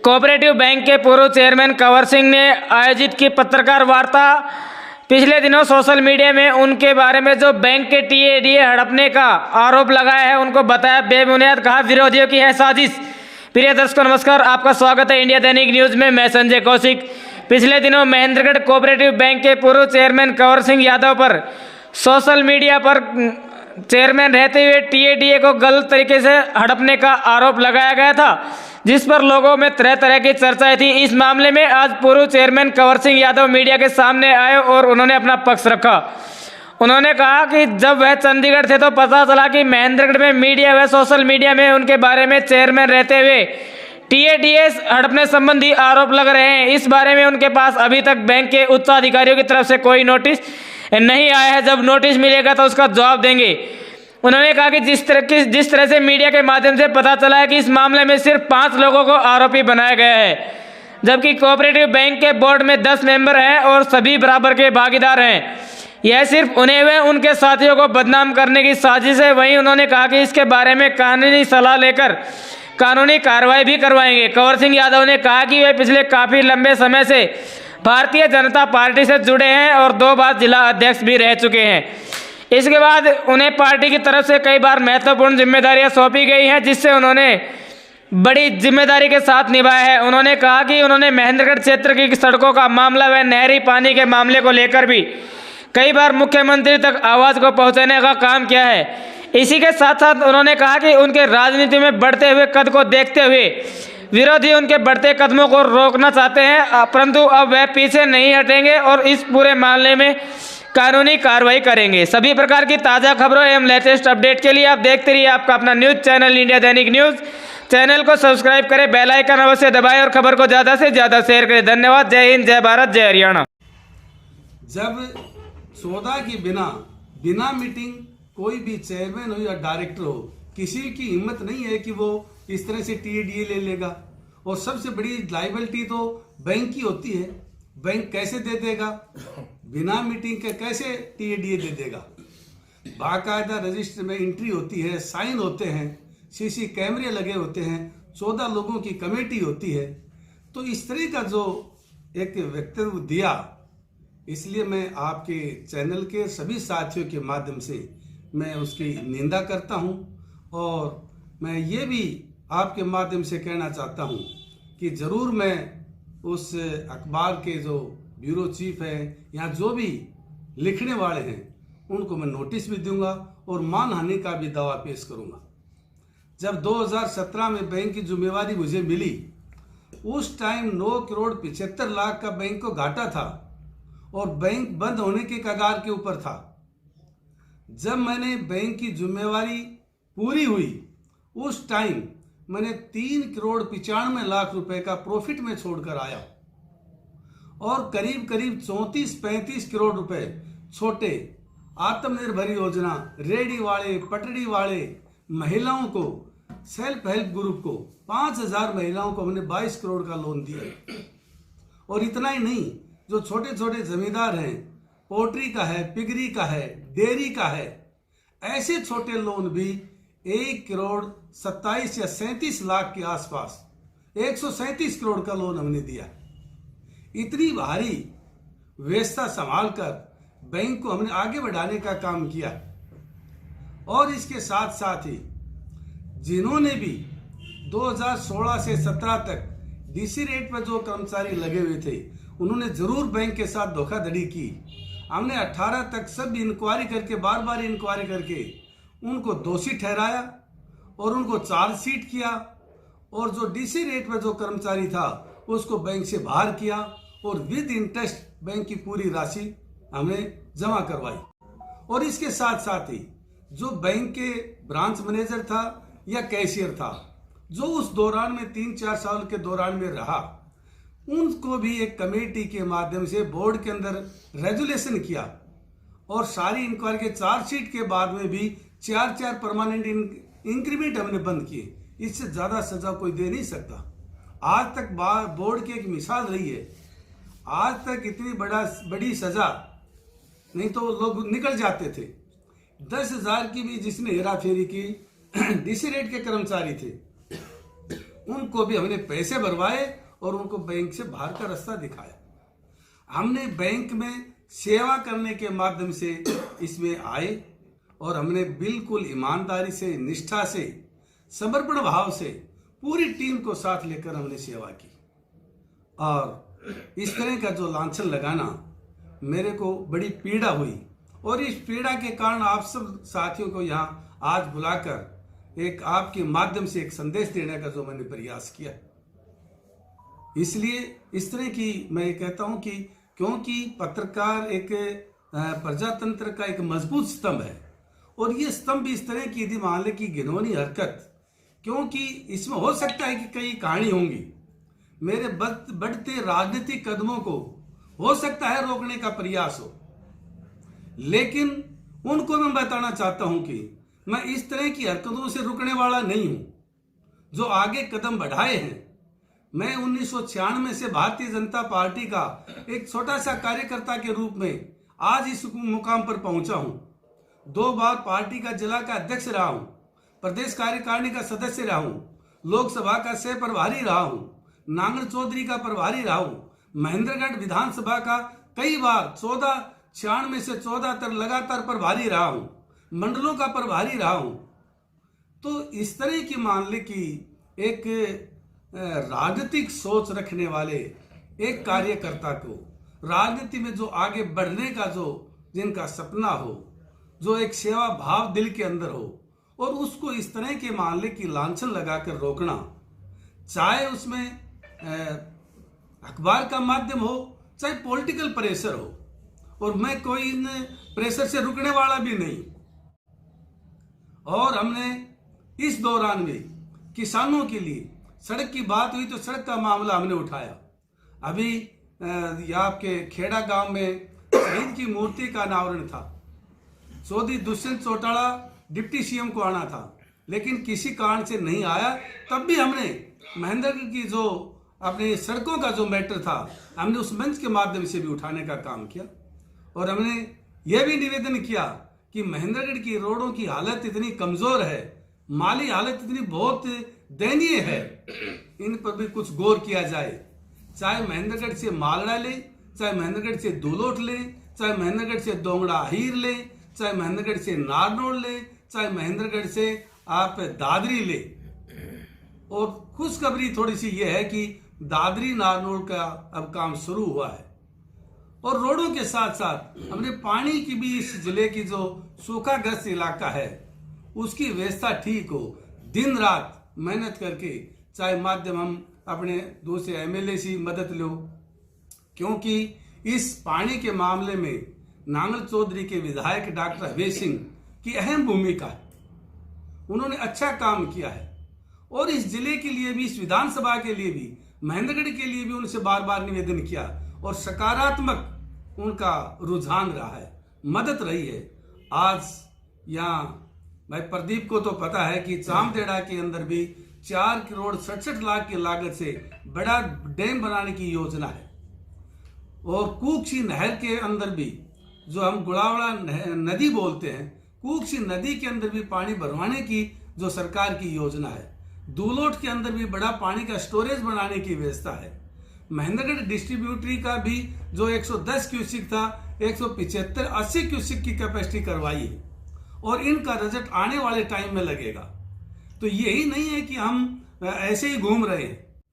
Cooperative bank के पूर्व chairman Kanwar Singh ने आयोजित की पत्रकार वार्ता। पिछले दिनों सोशल मीडिया में उनके बारे में जो बैंक के टीएडीए हड़पने का आरोप लगाया है उनको बताया बेबुनियाद, कहा विरोधियों की है साजिश। प्रिय दर्शकों नमस्कार, आपका स्वागत है इंडिया दैनिक न्यूज में। मैं संजय कौशिक। पिछले दिनों महेंद्रगढ़ कोऑपरेटिव बैंक के पूर्व चेयरमैन कंवर सिंह यादव पर सोशल मीडिया पर चेयरमैन रहते हुए टीएडीए को गलत तरीके से हड़पने का आरोप लगाया गया था, जिस पर लोगों में तरह तरह की चर्चाएं थी। इस मामले में आज पूर्व चेयरमैन कंवर सिंह यादव मीडिया के सामने आए और उन्होंने अपना पक्ष रखा। उन्होंने कहा कि जब वह चंडीगढ़ थे तो पता चला कि महेंद्रगढ़ में मीडिया व सोशल मीडिया में उनके बारे में चेयरमैन रहते हुए टीएडीए हड़पने संबंधी आरोप लग रहे हैं। इस बारे में उनके पास अभी तक बैंक के उच्च अधिकारियों की तरफ से कोई नोटिस नहीं आया है। जब नोटिस मिलेगा तो उसका जवाब देंगे। उन्होंने कहा कि जिस तरह से मीडिया के माध्यम से पता चला है कि इस मामले में सिर्फ 5 लोगों को आरोपी बनाया गया है, जबकि कोऑपरेटिव बैंक के बोर्ड में 10 मेंबर हैं और सभी बराबर के भागीदार हैं। यह सिर्फ उन्हें व उनके साथियों को बदनाम करने की साजिश है। वहीं उन्होंने कहा कि इसके बारे में कानूनी सलाह लेकर कानूनी कार्रवाई भी करवाएंगे। कंवर सिंह यादव ने कहा कि वे पिछले काफी लंबे समय से भारतीय जनता पार्टी से जुड़े हैं और 2 बार जिला अध्यक्ष भी रह चुके हैं। इसके बाद उन्हें पार्टी की तरफ से कई बार महत्वपूर्ण जिम्मेदारियां सौंपी गई हैं, जिससे उन्होंने बड़ी जिम्मेदारी के साथ निभाया है। उन्होंने कहा कि उन्होंने महेंद्रगढ़ क्षेत्र की सड़कों का मामला व नहरी पानी के मामले को लेकर भी कई बार मुख्यमंत्री तक आवाज़ को पहुंचाने का काम किया है। इसी के साथ साथ उन्होंने कहा कि उनके राजनीति में बढ़ते हुए कद को देखते हुए विरोधी उनके बढ़ते कदमों को रोकना चाहते हैं, परंतु अब वह पीछे नहीं हटेंगे और इस पूरे मामले में कानूनी कार्रवाई करेंगे। सभी प्रकार की ताज़ा खबरों एवं लेटेस्ट अपडेट के लिए आप देखते रहिए आपका अपना न्यूज चैनल इंडिया दैनिक न्यूज। चैनल को सब्सक्राइब करें, बेल आइकन अवश्य दबाएं और खबर को ज़्यादा से ज़्यादा शेयर करें। धन्यवाद। जय हिंद, जय भारत, जय हरियाणा। जब सौदा की बिना मीटिंग कोई भी चेयरमैन हो या डायरेक्टर हो, किसी की हिम्मत नहीं है कि वो इस तरह से टीएडीए ले लेगा। और सबसे बड़ी लायबिलिटी तो बैंक की होती है। बैंक कैसे दे देगा? बिना मीटिंग के कैसे टीएडीए दे देगा? बाकायदा रजिस्टर में एंट्री होती है, साइन होते हैं, सीसी कैमरे लगे होते हैं, 14 लोगों की कमेटी होती है। तो इस तरह का जो एक वक्तव्य दिया, इसलिए मैं आपके चैनल के सभी साथियों के माध्यम से मैं उसकी निंदा करता हूं। और मैं ये भी आपके माध्यम से कहना चाहता हूं कि ज़रूर मैं उस अखबार के जो ब्यूरो चीफ है या जो भी लिखने वाले हैं उनको मैं नोटिस भी दूंगा और मानहानि का भी दावा पेश करूंगा। जब 2017 में बैंक की जिम्मेवारी मुझे मिली, उस टाइम 9 करोड़ 75 लाख का बैंक को घाटा था और बैंक बंद होने के कगार के ऊपर था। जब मैंने बैंक की जिम्मेवारी पूरी हुई, उस टाइम मैंने 3 करोड़ 95 लाख रुपए का प्रॉफिट में छोड़कर आया और करीब 34-35 करोड़ रुपए छोटे आत्मनिर्भर योजना, रेडी वाले, पटड़ी वाले महिलाओं को, सेल्फ हेल्प ग्रुप को 5000 महिलाओं को हमने 22 करोड़ का लोन दिया। और इतना ही नहीं, जो छोटे छोटे जमींदार हैं, पोल्ट्री का है, पिगरी का है, डेयरी का है, ऐसे छोटे लोन भी 1 करोड़ 27 या 37 लाख के आसपास 137 करोड़ का लोन हमने दिया। इतनी भारी व्यवस्था संभाल कर बैंक को हमने आगे बढ़ाने का काम किया। और इसके साथ साथ ही जिन्होंने भी 2016 से 17 तक डीसी रेट पर जो कर्मचारी लगे हुए थे, उन्होंने जरूर बैंक के साथ धोखाधड़ी की। हमने 18 तक सब इंक्वायरी करके, बार बार इंक्वायरी करके उनको दोषी ठहराया और उनको चार्जशीट किया। और जो डीसी रेट पर जो कर्मचारी था उसको बैंक से बाहर किया और विद इंटरेस्ट बैंक की पूरी राशि हमें जमा करवाई। और इसके साथ साथ ही जो बैंक के ब्रांच मैनेजर था या कैशियर था, जो उस दौरान में 3-4 साल के दौरान में रहा, उनको भी एक कमेटी के माध्यम से बोर्ड के अंदर रेजुलेशन किया और सारी इंक्वायरी के चार्जशीट के बाद में भी 4-4 परमानेंट इंक्रीमेंट हमने बंद किए। इससे ज्यादा सजा कोई दे नहीं सकता। आज तक बोर्ड की एक मिसाल रही है। आज तक इतनी बड़ी सजा नहीं तो लोग निकल जाते थे। 10,000 की भी जिसने हेरा फेरी की डीसी रेट के कर्मचारी थे, उनको भी हमने पैसे भरवाए और उनको बैंक से बाहर का रास्ता दिखाया। हमने बैंक में सेवा करने के माध्यम से इसमें आए और हमने बिल्कुल ईमानदारी से, निष्ठा से, समर्पण भाव से पूरी टीम को साथ लेकर हमने सेवा की। और इस तरह का जो लांछन लगाना मेरे को बड़ी पीड़ा हुई और इस पीड़ा के कारण आप सब साथियों को यहाँ आज बुलाकर एक आपके माध्यम से एक संदेश देने का जो मैंने प्रयास किया। इसलिए इस तरह की मैं कहता हूं कि क्योंकि पत्रकार एक प्रजातंत्र का एक मजबूत स्तंभ है और ये स्तंभ इस तरह की यदि मान ले की घिनौनी हरकत, क्योंकि इसमें हो सकता है कि कई कहानी होंगी, मेरे बढ़ते राजनीतिक कदमों को हो सकता है रोकने का प्रयास हो, लेकिन उनको मैं बताना चाहता हूं कि मैं इस तरह की हरकतों से रुकने वाला नहीं हूं। जो आगे कदम बढ़ाए हैं, मैं 1996 से भारतीय जनता पार्टी का एक छोटा सा कार्यकर्ता के रूप में आज इस मुकाम पर पहुंचा हूं। 2 बार पार्टी का जिला का अध्यक्ष रहा हूं, प्रदेश कार्यकारिणी का सदस्य रहा हूं, लोकसभा का सह प्रभारी रहा हूं, नांगल चौधरी का प्रभारी रहा हूं, महेंद्रगढ़ विधानसभा का कई बार 96 से 14 तक लगातार प्रभारी रहा हूं, मंडलों का प्रभारी रहा हूं। तो इस तरह की मान ले कि एक राजनीतिक सोच रखने वाले एक कार्यकर्ता को राजनीति में जो आगे बढ़ने का जो जिनका सपना हो, जो एक सेवा भाव दिल के अंदर हो, और उसको इस तरह के मान ले की लांछन लगाकर रोकना, चाहे उसमें अखबार का माध्यम हो, चाहे पॉलिटिकल प्रेशर हो, और मैं कोई इन प्रेशर से रुकने वाला भी नहीं। और हमने इस दौरान भी किसानों के लिए सड़क की बात हुई तो सड़क का मामला हमने उठाया। अभी आपके खेड़ा गांव में शहीद की मूर्ति का अनावरण था। चौधरी दुष्यंत चौटाला डिप्टी सीएम को आना था, लेकिन किसी कारण से नहीं आया। तब भी हमने महेंद्रगढ़ की जो अपनी सड़कों का जो मैटर था, हमने उस मंच के माध्यम से भी उठाने का काम किया। और हमने यह भी निवेदन किया कि महेंद्रगढ़ की रोडों की हालत इतनी कमजोर है, माली हालत इतनी बहुत दयनीय है, इन पर भी कुछ गौर किया जाए। चाहे महेंद्रगढ़ से मालड़ा ले, चाहे महेंद्रगढ़ से दुलोट ले, चाहे महेंद्रगढ़ से दोंगड़ा हीर ले, चाहे महेंद्रगढ़ से नारनौल ले, चाहे महेंद्रगढ़ से आप दादरी ले। और खुशखबरी थोड़ी सी यह है कि दादरी नारनौल का अब काम शुरू हुआ है। और रोडों के साथ साथ हमने पानी की भी इस जिले की जो सूखाग्रस्त इलाका है उसकी व्यवस्था ठीक हो, दिन रात मेहनत करके, चाहे माध्यम हम अपने दूसरे एमएलए से मदद लो, क्योंकि इस पानी के मामले में नांगल चौधरी के विधायक डॉक्टर हवेश सिंह की अहम भूमिका है। उन्होंने अच्छा काम किया है और इस जिले के लिए भी, इस विधानसभा के लिए भी, महेंद्रगढ़ के लिए भी उनसे बार बार निवेदन किया और सकारात्मक उनका रुझान रहा है, मदद रही है। आज यहाँ भाई प्रदीप को तो पता है कि चामदेड़ा के अंदर भी 4 करोड़ 67 लाख की लागत से बड़ा डैम बनाने की योजना है। और कूकसी नहर के अंदर भी, जो हम गुड़ावड़ा नदी बोलते हैं, कूकसी नदी के अंदर भी पानी भरवाने की जो सरकार की योजना है। दुलोट के अंदर भी बड़ा पानी का स्टोरेज बनाने की व्यवस्था है। महेंद्रगढ़ डिस्ट्रीब्यूटरी का भी जो 110 क्यूसिक था, 175-80 क्यूसिक की कैपेसिटी करवाई है और इनका रिजल्ट आने वाले टाइम में लगेगा। तो यही नहीं है कि हम ऐसे ही घूम रहे हैं,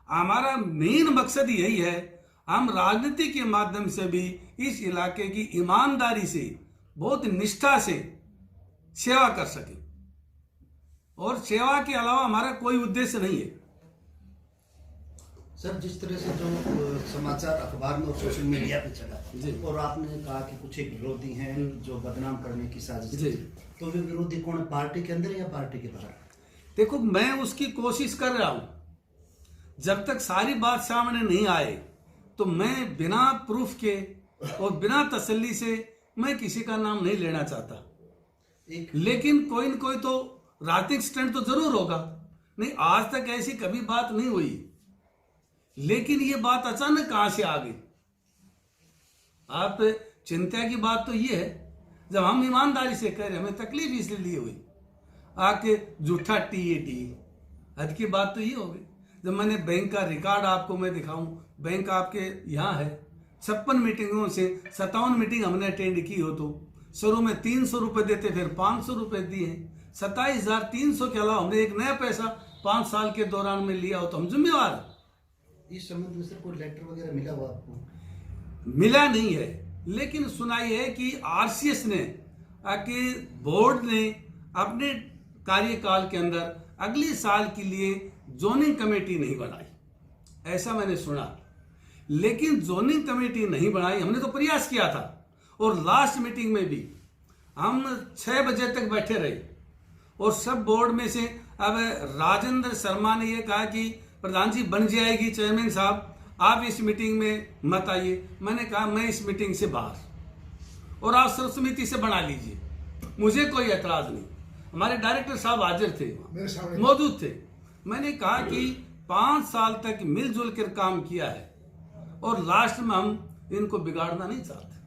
हमारा मेन मकसद यही है, हम राजनीति के माध्यम से भी इस इलाके की ईमानदारी से, बहुत निष्ठा से सेवा कर सके। और सेवा के अलावा हमारा कोई उद्देश्य नहीं है। सर, जिस तरह से जो समाचार अखबार में और सोशल मीडिया पे चला और आपने कहा कि कुछ एक विरोधी हैं जो बदनाम करने की साजिश, तो वे विरोधी कौन, पार्टी के अंदर या पार्टी के बाहर? देखो, मैं उसकी कोशिश कर रहा हूं। जब तक सारी बात सामने नहीं आए तो मैं बिना प्रूफ के और बिना तसल्ली से मैं किसी का नाम नहीं लेना चाहता। लेकिन कोई न कोई तो राजनीतिक स्टंट तो जरूर होगा। नहीं, आज तक ऐसी कभी बात नहीं हुई, लेकिन ये बात अचानक कहां से आ गई? आप चिंता की बात तो ये है, जब हम ईमानदारी से कह रहे, हमें तकलीफ इसलिए हुई आके झूठा टीएडी, हद की बात तो ये हो गई। जब मैंने बैंक का रिकॉर्ड आपको मैं दिखाऊं, बैंक आपके यहाँ है, 56 मीटिंगों से 57 मीटिंग हमने अटेंड की हो, तो शुरू में 300 रुपए देते, फिर 500 रुपए दिए, 27,300 के अलावा हमने एक नया पैसा 5 साल के दौरान में लिया हो, तो हम जिम्मेवार हैं। इस संबंध में सर कोई लेटर वगैरह मिला हुआ आपको? मिला नहीं है, लेकिन सुनाई है कि आरसीएस ने कि बोर्ड ने अपने कार्यकाल के अंदर अगले साल के लिए जोनिंग कमेटी नहीं बनाई, ऐसा मैंने सुना। लेकिन जोनिंग कमेटी नहीं बनाई, हमने तो प्रयास किया था, और लास्ट मीटिंग में भी हम 6 बजे तक बैठे रहे, और सब बोर्ड में से अब राजेंद्र शर्मा ने यह कहा कि प्रधान जी बन जाएगी चेयरमैन साहब, आप इस मीटिंग में मत आइए। मैंने कहा मैं इस मीटिंग से बाहर, और आप सर्वसमिति से बना लीजिए, मुझे कोई एतराज नहीं। हमारे डायरेक्टर साहब हाजिर थे, मौजूद थे। मैंने कहा कि 5 साल तक मिलजुल कर काम किया है, और लास्ट में हम इनको बिगाड़ना नहीं चाहते।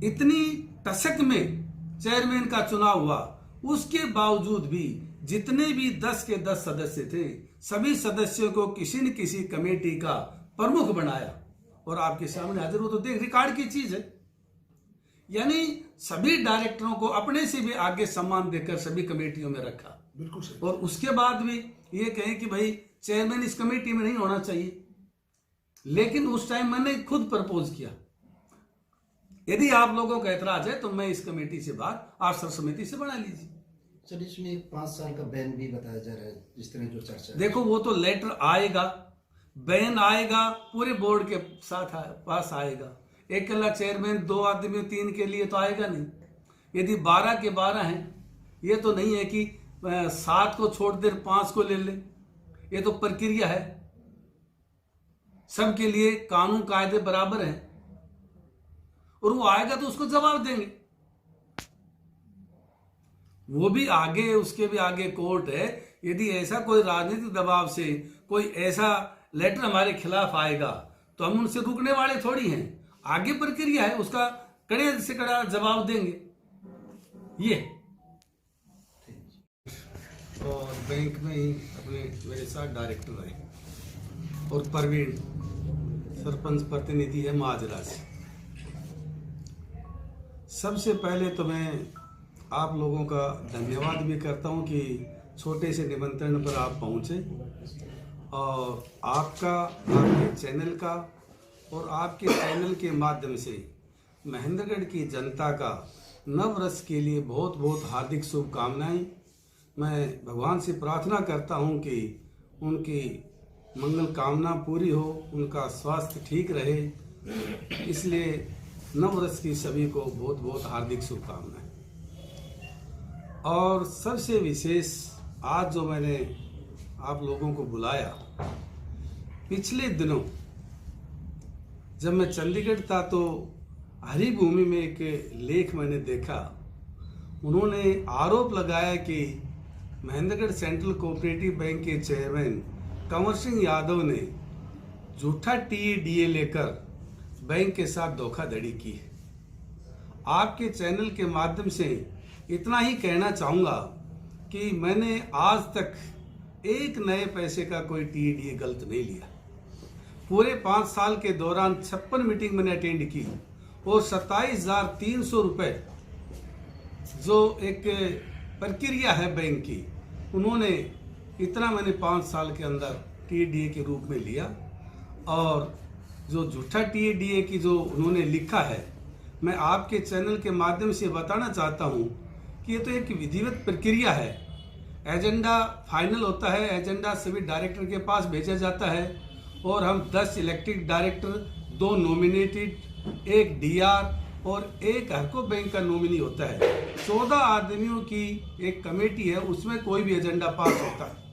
इतनी टसक में चेयरमैन का चुनाव हुआ, उसके बावजूद भी जितने भी 10 के 10 सदस्य थे, सभी सदस्यों को किसी न किसी कमेटी का प्रमुख बनाया, और आपके सामने हाजिर हो तो देख, रिकॉर्ड की चीज है। यानी सभी डायरेक्टरों को अपने से भी आगे सम्मान देकर सभी कमेटियों में रखा। बिल्कुल सही। और उसके बाद भी ये कहें कि भाई चेयरमैन इस कमेटी में नहीं होना चाहिए, लेकिन उस टाइम मैंने खुद प्रपोज किया, यदि आप लोगों का ऐतराज है तो मैं इस कमेटी से बाहर, आप सर्वसमिति से बना लीजिए। सर इसमें 5 साल का बैन भी बताया जा रहा है, जिस तरह जो चर्चा है। देखो वो तो लेटर आएगा, बैन आएगा, पूरे बोर्ड के साथ पास आएगा। एक अकेला चेयरमैन 2 आदमी 3 के लिए तो आएगा नहीं। यदि 12 के 12 हैं, ये तो नहीं है कि 7 को छोड़ दे 5 को ले ले, ये तो प्रक्रिया है, सबके लिए कानून कायदे बराबर हैं, और वो आएगा तो उसको जवाब देंगे। वो भी आगे, उसके भी आगे कोर्ट है। यदि ऐसा कोई राजनीतिक दबाव से कोई ऐसा लेटर हमारे खिलाफ आएगा तो हम उनसे रुकने वाले थोड़ी हैं, आगे प्रक्रिया है, उसका कड़े से कड़ा जवाब देंगे। ये और बैंक में ही अपने मेरे साथ डायरेक्टर रहे, और प्रवीण सरपंच प्रतिनिधि है माजरा से। सबसे पहले तो मैं आप लोगों का धन्यवाद भी करता हूं कि छोटे से निमंत्रण पर आप पहुंचे, और आपका, आपके चैनल का, और आपके चैनल के माध्यम से महेंद्रगढ़ की जनता का नववर्ष के लिए बहुत बहुत हार्दिक शुभकामनाएं। मैं भगवान से प्रार्थना करता हूं कि उनकी मंगल कामना पूरी हो, उनका स्वास्थ्य ठीक रहे, इसलिए नववर्ष की सभी को बहुत बहुत हार्दिक शुभकामनाएं। और सबसे विशेष आज जो मैंने आप लोगों को बुलाया, पिछले दिनों जब मैं चंडीगढ़ था तो हरिभूमि में एक लेख मैंने देखा, उन्होंने आरोप लगाया कि महेंद्रगढ़ सेंट्रल कोऑपरेटिव बैंक के चेयरमैन कंवर सिंह यादव ने झूठा टीडीए लेकर बैंक के साथ धोखाधड़ी की है। आपके चैनल के माध्यम से इतना ही कहना चाहूँगा कि मैंने आज तक एक नए पैसे का कोई टीडीए गलत नहीं लिया। पूरे 5 साल के दौरान 56 मीटिंग मैंने अटेंड की, और 27,300 रुपये जो एक प्रक्रिया है बैंक की, उन्होंने इतना मैंने 5 साल के अंदर टीडीए के रूप में लिया। और जो झूठा टीडीए की जो उन्होंने लिखा है, मैं आपके चैनल के माध्यम से बताना चाहता हूं कि ये तो एक विधिवत प्रक्रिया है। एजेंडा फाइनल होता है, एजेंडा सभी डायरेक्टर के पास भेजा जाता है, और हम 10 इलेक्टेड डायरेक्टर, 2 नॉमिनेटेड, 1 डीआर और 1 हरको बैंक का नॉमिनी होता है। 14 आदमियों की एक कमेटी है, उसमें कोई भी एजेंडा पास होता है।